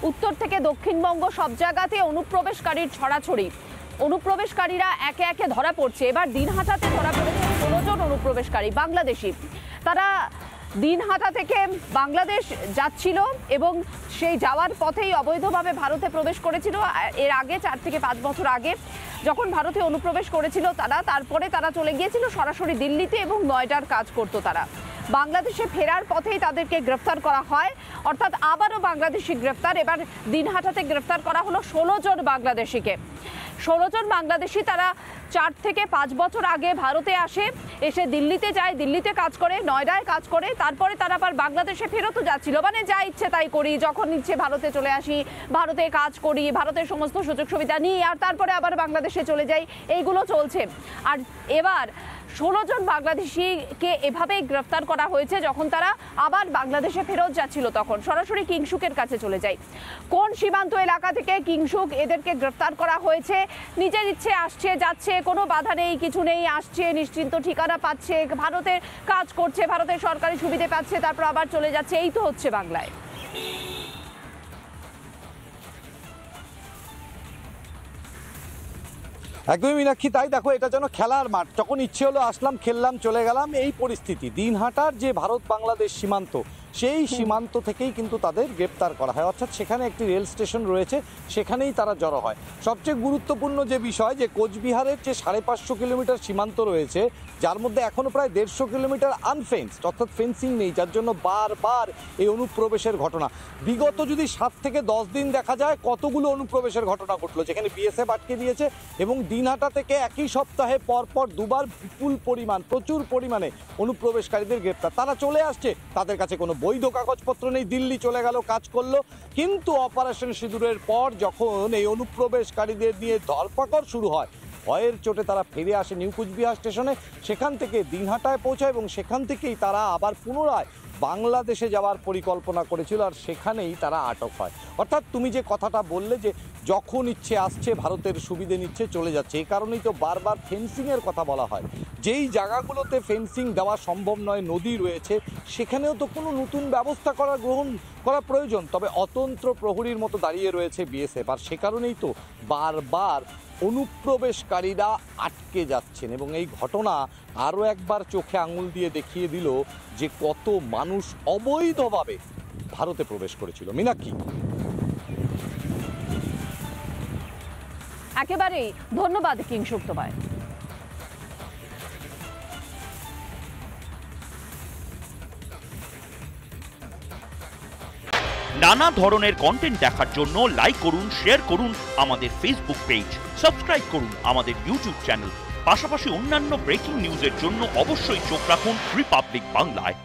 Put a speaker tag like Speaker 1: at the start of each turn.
Speaker 1: উত্তর থেকে দক্ষিণবঙ্গ সব জায়গাতে অনুপ্রবেশকারীর ছড়াছড়ি। অনুপ্রবেশকারীরা একে একে ধরা পড়ছে। এবার দিনহাটাতে ধরা পড়েছে 16 জন অনুপ্রবেশকারী বাংলাদেশি। তারা দিনহাটা থেকে বাংলাদেশ যাচ্ছিল এবং সেই যাওয়ার পথেই অবৈধভাবে ভারতে প্রবেশ করেছিল। এর আগে 4 থেকে 5 বছর আগে যখন ভারতে অনুপ্রবেশ করেছিল তারপরে তারা চলে গিয়েছিল সরাসরি দিল্লিতে এবং নয়ডার কাজ করতো তারা। বাংলাদেশে ফেরার পথেই তাদেরকে গ্রেফতার করা হয়, অর্থাৎ আবারও বাংলাদেশি গ্রেফতার। এবার দিনহাটাতে গ্রেফতার করা হলো 16 জন বাংলাদেশিকে। 16 জন বাংলাদেশি তারা 4 থেকে 5 বছর আগে ভারতে আসে, এসে দিল্লিতে যায়, দিল্লিতে কাজ করে, নয়ডায় কাজ করে, তারপরে তারা আবার বাংলাদেশে ফেরতও যাচ্ছিল। মানে যা ইচ্ছে তাই করি, যখন ইচ্ছে ভারতে চলে আসি, ভারতে কাজ করি, ভারতের সমস্ত সুযোগ সুবিধা নিই, আর তারপরে আবার বাংলাদেশে চলে যাই, এইগুলো চলছে। আর এবার 16 জন বাংলাদেশিকে এভাবেই গ্রেফতার করা হয়েছে যখন তারা আবার বাংলাদেশে ফেরত যাচ্ছিল, তখন সরাসরি কিংসুকের কাছে চলে যায়। কোন সীমান্ত এলাকা থেকে কিংসুক এদেরকে গ্রেফতার করা হয়েছে? নিজের ইচ্ছে আসছে, যাচ্ছে, কোনো বাধা নেই, কিছু নেই, আসছে, নিশ্চিন্ত ঠিকানা পাচ্ছে, ভারতের কাজ করছে, ভারতের সরকারি সুবিধে পাচ্ছে, তারপর আবার চলে যাচ্ছে। এই তো হচ্ছে বাংলায়।
Speaker 2: একদমই মীনাক্ষী, তাই দেখো, এটা যেন খেলার মাঠ। যখন ইচ্ছে হলো আসলাম, খেললাম, চলে গেলাম, এই পরিস্থিতি। দিনহাটার যে ভারত বাংলাদেশ সীমান্ত, সেই সীমান্ত থেকেই কিন্তু তাদের গ্রেপ্তার করা হয়, অর্থাৎ সেখানে একটি রেল স্টেশন রয়েছে, সেখানেই তারা জড়ো হয়। সবচেয়ে গুরুত্বপূর্ণ যে বিষয়, যে কোচবিহারের যে 550 কিলোমিটার সীমান্ত রয়েছে, যার মধ্যে এখনও প্রায় 150 কিলোমিটার আনফেন্সড, অর্থাৎ ফেন্সিং নেই, যার জন্য বারবার এই অনুপ্রবেশের ঘটনা। বিগত যদি 7 থেকে 10 দিন দেখা যায়, কতগুলো অনুপ্রবেশের ঘটনা ঘটলো, যেখানে বিএসএফ আটকে দিয়েছে। এবং দিনহাটা থেকে একই সপ্তাহে পরপর দুবার বিপুল পরিমাণ, প্রচুর পরিমাণে অনুপ্রবেশকারীদের গ্রেপ্তার। তারা চলে আসছে, তাদের কাছে কোনো বৈধ কাগজপত্র নেই, দিল্লি চলে গেল, কাজ করলো। কিন্তু অপারেশন সিঁদুরের পর যখন এই অনুপ্রবেশকারীদের নিয়ে ধরপাকড় শুরু হয়, ভয়ের চোটে তারা ফিরে আসে নিউ কুচবিহার স্টেশনে, সেখান থেকে দিনহাটায় পৌঁছায় এবং সেখান থেকেই তারা আবার পুনরায় বাংলাদেশে যাওয়ার পরিকল্পনা করেছিল, আর সেখানেই তারা আটক হয়। অর্থাৎ তুমি যে কথাটা বললে, যে যখন ইচ্ছে আসছে, ভারতের সুবিধে নিচ্ছে, চলে যাচ্ছে, এই কারণেই তো বারবার ফেন্সিংয়ের কথা বলা হয়। যেই জায়গাগুলোতে ফেন্সিং দেওয়া সম্ভব নয়, নদী রয়েছে, সেখানেও তো কোনো নতুন ব্যবস্থা গ্রহণ করা প্রয়োজন। তবে অতন্ত্র প্রহরীর মতো দাঁড়িয়ে রয়েছে বিএসএফ, আর সে কারণেই তো বারবার অনুপ্রবেশকারীরা আটকে যাচ্ছেন। এবং এই ঘটনা আরও একবার চোখে আঙুল দিয়ে দেখিয়ে দিল যে কত মানুষ অবৈধভাবে ভারতে প্রবেশ করেছিল। মীনাক্ষী,
Speaker 1: একেবারেই ধন্যবাদ কিংসুক তোমায়।
Speaker 3: নানা ধরনের কন্টেন্ট দেখার জন্য লাইক করুন, শেয়ার করুন আমাদের ফেসবুক পেজ, সাবস্ক্রাইব করুন আমাদের ইউটিউব চ্যানেল। পাশাপাশি অন্যান্য ব্রেকিং নিউজের জন্য অবশ্যই চোখ রাখুন রিপাবলিক বাংলায়।